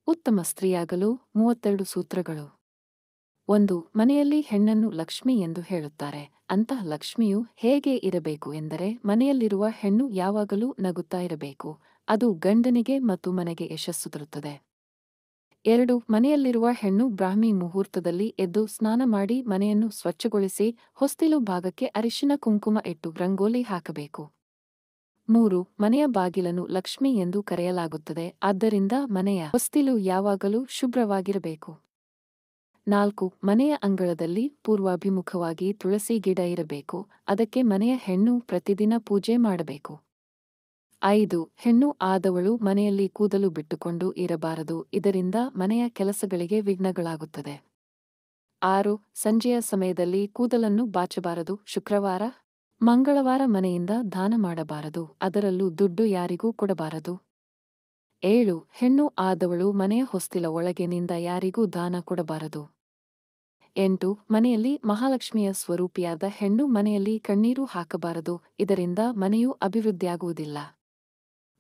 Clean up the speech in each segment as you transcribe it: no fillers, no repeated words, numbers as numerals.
ಉತ್ತಮ ಸ್ತ್ರೀಯಾಗಲು 32 ಸೂತ್ರಗಳು. 1. ಮನೆಯಲ್ಲಿ ಹೆಣ್ಣನ್ನು ಲಕ್ಷ್ಮಿ ಎಂದು ಹೇಳುತ್ತಾರೆ. ಅಂತಹ ಲಕ್ಷ್ಮಿಯು ಹೇಗೆ ಇರಬೇಕು ಎಂದರೆ, ಮನೆಯಲ್ಲಿರುವ ಹೆಣ್ಣು ಯಾವಾಗಲೂ ನಗುತ್ತಾ ಇರಬೇಕು. ಅದು ಗಂಡನಿಗೆ ಮತ್ತು ಮನೆಗೆ ಯಶಸ್ಸು ತರುತ್ತದೆ. 2. ಮನೆಯಲ್ಲಿರುವ ಹೆಣ್ಣು ಬ್ರಾಹ್ಮಿ ಮುಹೂರ್ತದಲ್ಲಿ ಎದ್ದು ಸ್ನಾನ ಮಾಡಿ ಮನೆಯನ್ನು ಸ್ವಚ್ಛಗೊಳಿಸಿ ಹೊಸ್ತಿಲು ಭಾಗಕ್ಕೆ ಅರಿಶಿನ ಕುಂಕುಮ ಇಟ್ಟು ರಂಗೋಲಿ ಹಾಕಬೇಕು. 3. ಮನೆಯ ಬಾಗಿಲನ್ನು ಲಕ್ಷ್ಮಿ ಎಂದು ಕರೆಯಲಾಗುತ್ತದೆ, ಆದ್ದರಿಂದ ಮನೆಯ ಹೊಸ್ತಿಲು ಯಾವಾಗಲೂ ಶುಭ್ರವಾಗಿರಬೇಕು. 4. ಮನೆಯ ಅಂಗಳದಲ್ಲಿ ಪೂರ್ವಾಭಿಮುಖವಾಗಿ ತುಳಸಿ ಗಿಡ ಇರಬೇಕು, ಅದಕ್ಕೆ ಮನೆಯ ಹೆಣ್ಣು ಪ್ರತಿದಿನ ಪೂಜೆ ಮಾಡಬೇಕು. 5. ಹೆಣ್ಣು ಆದವಳು ಮನೆಯಲ್ಲಿ ಕೂದಲು ಬಿಟ್ಟುಕೊಂಡು ಇರಬಾರದು, ಇದರಿಂದ ಮನೆಯ ಕೆಲಸಗಳಿಗೆ ವಿಘ್ನಗಳಾಗುತ್ತದೆ. 6. ಸಂಜೆಯ ಸಮಯದಲ್ಲಿ ಕೂದಲನ್ನು ಬಾಚಬಾರದು. ಶುಕ್ರವಾರ, ಮಂಗಳವಾರ ಮನೆಯಿಂದ ದಾನ ಮಾಡಬಾರದು, ಅದರಲ್ಲೂ ದುಡ್ಡು ಯಾರಿಗೂ ಕೊಡಬಾರದು. 7. ಹೆಣ್ಣು ಆದವಳು ಮನೆಯ ಹೊಸ್ತಿಲ ಒಳಗಿನಿಂದ ಯಾರಿಗೂ ದಾನ ಕೊಡಬಾರದು. 8. ಮನೆಯಲ್ಲಿ ಮಹಾಲಕ್ಷ್ಮಿಯ ಸ್ವರೂಪಿಯಾದ ಹೆಣ್ಣು ಮನೆಯಲ್ಲಿ ಕಣ್ಣೀರು ಹಾಕಬಾರದು, ಇದರಿಂದ ಮನೆಯು ಅಭಿವೃದ್ಧಿಯಾಗುವುದಿಲ್ಲ.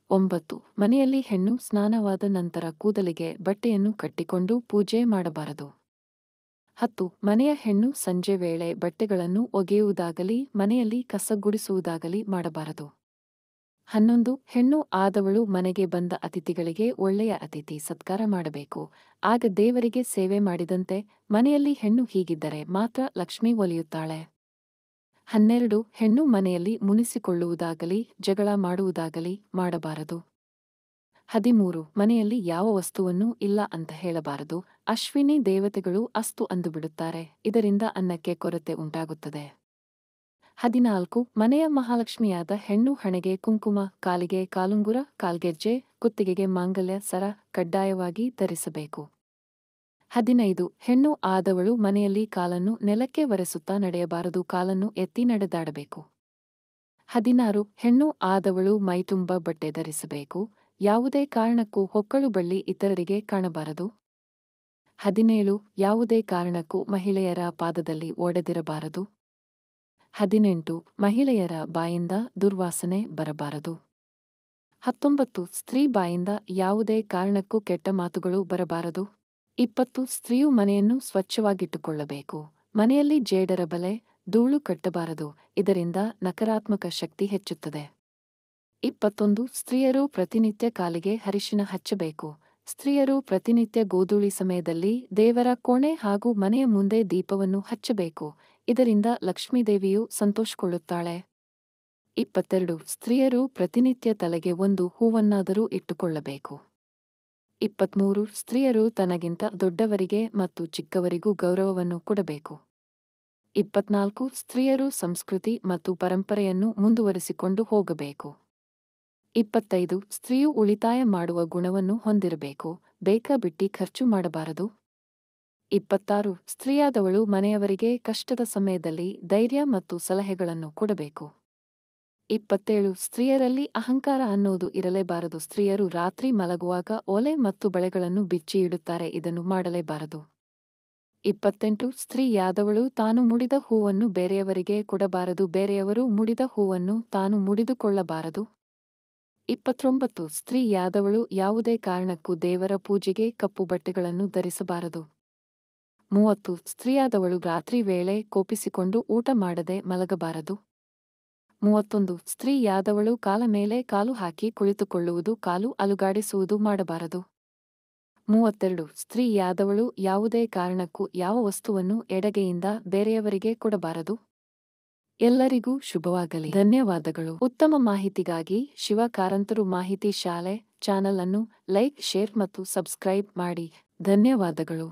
9. ಮನೆಯಲ್ಲಿ ಹೆಣ್ಣು ಸ್ನಾನವಾದ ನಂತರ ಕೂದಲಿಗೆ ಬಟ್ಟೆಯನ್ನು ಕಟ್ಟಿಕೊಂಡು ಪೂಜೆ ಮಾಡಬಾರದು. 10. ಮನೆಯ ಹೆಣ್ಣು ಸಂಜೆ ವೇಳೆ ಬಟ್ಟೆಗಳನ್ನು ಒಗೆಯುವುದಾಗಲಿ ಮನೆಯಲ್ಲಿ ಕಸ ಗುಡಿಸುವುದಾಗಲಿ ಮಾಡಬಾರದು. 11. ಹೆಣ್ಣು ಆದವಳು ಮನೆಗೆ ಬಂದ ಅತಿಥಿಗಳಿಗೆ ಒಳ್ಳೆಯ ಅತಿಥಿ ಸತ್ಕಾರ ಮಾಡಬೇಕು, ಆಗ ದೇವರಿಗೆ ಸೇವೆ ಮಾಡಿದಂತೆ. ಮನೆಯಲ್ಲಿ ಹೆಣ್ಣು ಹೀಗಿದ್ದರೆ ಮಾತ್ರ ಲಕ್ಷ್ಮಿ ಒಲಿಯುತ್ತಾಳೆ. 12. ಹೆಣ್ಣು ಮನೆಯಲ್ಲಿ ಮುನಿಸಿಕೊಳ್ಳುವುದಾಗಲಿ ಜಗಳ ಮಾಡುವುದಾಗಲಿ ಮಾಡಬಾರದು. 13. ಮನೆಯಲ್ಲಿ ಯಾವ ವಸ್ತುವನ್ನೂ ಇಲ್ಲ ಅಂತ ಹೇಳಬಾರದು. ಅಶ್ವಿನಿ ದೇವತೆಗಳು ಅಸ್ತು ಅಂದುಬಿಡುತ್ತಾರೆ, ಇದರಿಂದ ಅನ್ನಕ್ಕೆ ಕೊರತೆ ಉಂಟಾಗುತ್ತದೆ. 14. ಮನೆಯ ಮಹಾಲಕ್ಷ್ಮಿಯಾದ ಹೆಣ್ಣು ಹಣೆಗೆ ಕುಂಕುಮ, ಕಾಲಿಗೆ ಕಾಲುಂಗುರ, ಕಾಲ್ಗೆಜ್ಜೆ, ಕುತ್ತಿಗೆಗೆ ಮಾಂಗಲ್ಯ ಸರ ಕಡ್ಡಾಯವಾಗಿ ಧರಿಸಬೇಕು. 15. ಹೆಣ್ಣು ಆದವಳು ಮನೆಯಲ್ಲಿ ಕಾಲನ್ನು ನೆಲಕ್ಕೆ ಒರೆಸುತ್ತಾ ನಡೆಯಬಾರದು, ಕಾಲನ್ನು ಎತ್ತಿ ನಡೆದಾಡಬೇಕು. 16. ಹೆಣ್ಣು ಆದವಳು ಮೈತುಂಬ ಬಟ್ಟೆ ಧರಿಸಬೇಕು, ಯಾವುದೇ ಕಾರಣಕ್ಕೂ ಹೊಕ್ಕಳು ಬಳ್ಳಿ ಇತರರಿಗೆ ಕಾಣಬಾರದು. 17. ಯಾವುದೇ ಕಾರಣಕ್ಕೂ ಮಹಿಳೆಯರ ಪಾದದಲ್ಲಿ ಓಡದಿರಬಾರದು. 18. ಮಹಿಳೆಯರ ಬಾಯಿಂದ ದುರ್ವಾಸನೆ ಬರಬಾರದು. 19. ಸ್ತ್ರೀ ಬಾಯಿಂದ ಯಾವುದೇ ಕಾರಣಕ್ಕೂ ಕೆಟ್ಟ ಮಾತುಗಳು ಬರಬಾರದು. 20. ಸ್ತ್ರೀಯು ಮನೆಯನ್ನು ಸ್ವಚ್ಛವಾಗಿಟ್ಟುಕೊಳ್ಳಬೇಕು, ಮನೆಯಲ್ಲಿ ಜೇಡರ ಬಲೆ, ಧೂಳು ಕಟ್ಟಬಾರದು, ಇದರಿಂದ ನಕಾರಾತ್ಮಕ ಶಕ್ತಿ ಹೆಚ್ಚುತ್ತದೆ. 21. ಸ್ತ್ರೀಯರು ಪ್ರತಿನಿತ್ಯ ಕಾಲಿಗೆ ಅರಿಶಿನ ಹಚ್ಚಬೇಕು. ಸ್ತ್ರೀಯರು ಪ್ರತಿನಿತ್ಯ ಗೋಧೂಳಿ ಸಮಯದಲ್ಲಿ ದೇವರ ಕೋಣೆ ಹಾಗೂ ಮನೆಯ ಮುಂದೆ ದೀಪವನ್ನು ಹಚ್ಚಬೇಕು, ಇದರಿಂದ ಲಕ್ಷ್ಮೀದೇವಿಯು ಸಂತೋಷಗೊಳ್ಳುತ್ತಾಳೆ. 22. ಸ್ತ್ರೀಯರು ಪ್ರತಿನಿತ್ಯ ತಲೆಗೆ ಒಂದು ಹೂವನ್ನಾದರೂ ಇಟ್ಟುಕೊಳ್ಳಬೇಕು. 23. ಸ್ತ್ರೀಯರು ತನಗಿಂತ ದೊಡ್ಡವರಿಗೆ ಮತ್ತು ಚಿಕ್ಕವರಿಗೂ ಗೌರವವನ್ನು ಕೊಡಬೇಕು. 24. ಸ್ತ್ರೀಯರು ಸಂಸ್ಕೃತಿ ಮತ್ತು ಪರಂಪರೆಯನ್ನು ಮುಂದುವರಿಸಿಕೊಂಡು ಹೋಗಬೇಕು. 25. ಸ್ತ್ರೀಯು ಉಳಿತಾಯ ಮಾಡುವ ಗುಣವನ್ನು ಹೊಂದಿರಬೇಕು, ಬೇಕಾಬಿಟ್ಟಿ ಖರ್ಚು ಮಾಡಬಾರದು. 26. ಸ್ತ್ರೀಯಾದವಳು ಮನೆಯವರಿಗೆ ಕಷ್ಟದ ಸಮಯದಲ್ಲಿ ಧೈರ್ಯ ಮತ್ತು ಸಲಹೆಗಳನ್ನು ಕೊಡಬೇಕು. 27. ಸ್ತ್ರೀಯರಲ್ಲಿ ಅಹಂಕಾರ ಅನ್ನೋದು ಇರಲೇಬಾರದು, ಸ್ತ್ರೀಯರು ರಾತ್ರಿ ಮಲಗುವಾಗ ಒಲೆ ಮತ್ತು ಬಳೆಗಳನ್ನು ಬಿಚ್ಚಿ ಇಡುತ್ತಾರೆ, ಇದನ್ನು ಮಾಡಲೇಬಾರದು. 28. ಸ್ತ್ರೀಯಾದವಳು ತಾನು ಮುಡಿದ ಹೂವನ್ನು ಬೇರೆಯವರಿಗೆ ಕೊಡಬಾರದು, ಬೇರೆಯವರು ಮುಡಿದ ಹೂವನ್ನು ತಾನು ಮುಡಿದುಕೊಳ್ಳಬಾರದು. 29. ಸ್ತ್ರೀಯಾದವಳು ಯಾವುದೇ ಕಾರಣಕ್ಕೂ ದೇವರ ಪೂಜೆಗೆ ಕಪ್ಪು ಬಟ್ಟೆಗಳನ್ನು ಧರಿಸಬಾರದು. 30. ಸ್ತ್ರೀಯಾದವಳು ರಾತ್ರಿ ವೇಳೆ ಕೋಪಿಸಿಕೊಂಡು ಊಟ ಮಾಡದೆ ಮಲಗಬಾರದು. 31. ಸ್ತ್ರೀಯಾದವಳು ಕಾಲ ಮೇಲೆ ಕಾಲು ಹಾಕಿ ಕುಳಿತುಕೊಳ್ಳುವುದು, ಕಾಲು ಅಲುಗಾಡಿಸುವುದು ಮಾಡಬಾರದು. 32. ಸ್ತ್ರೀಯಾದವಳು ಯಾವುದೇ ಕಾರಣಕ್ಕೂ ಯಾವ ವಸ್ತುವನ್ನು ಎಡಗೈಯಿಂದ ಬೇರೆಯವರಿಗೆ ಕೊಡಬಾರದು. ಎಲ್ಲರಿಗೂ ಶುಭವಾಗಲಿ. ಧನ್ಯವಾದಗಳು. ಉತ್ತಮ ಮಾಹಿತಿಗಾಗಿ ಶಿವ ಕಾರಂತರು ಮಾಹಿತಿ ಶಾಲೆ ಚಾನಲ್ ಅನ್ನು ಲೈಕ್, ಶೇರ್ ಮತ್ತು ಸಬ್ಸ್ಕ್ರೈಬ್ ಮಾಡಿ. ಧನ್ಯವಾದಗಳು.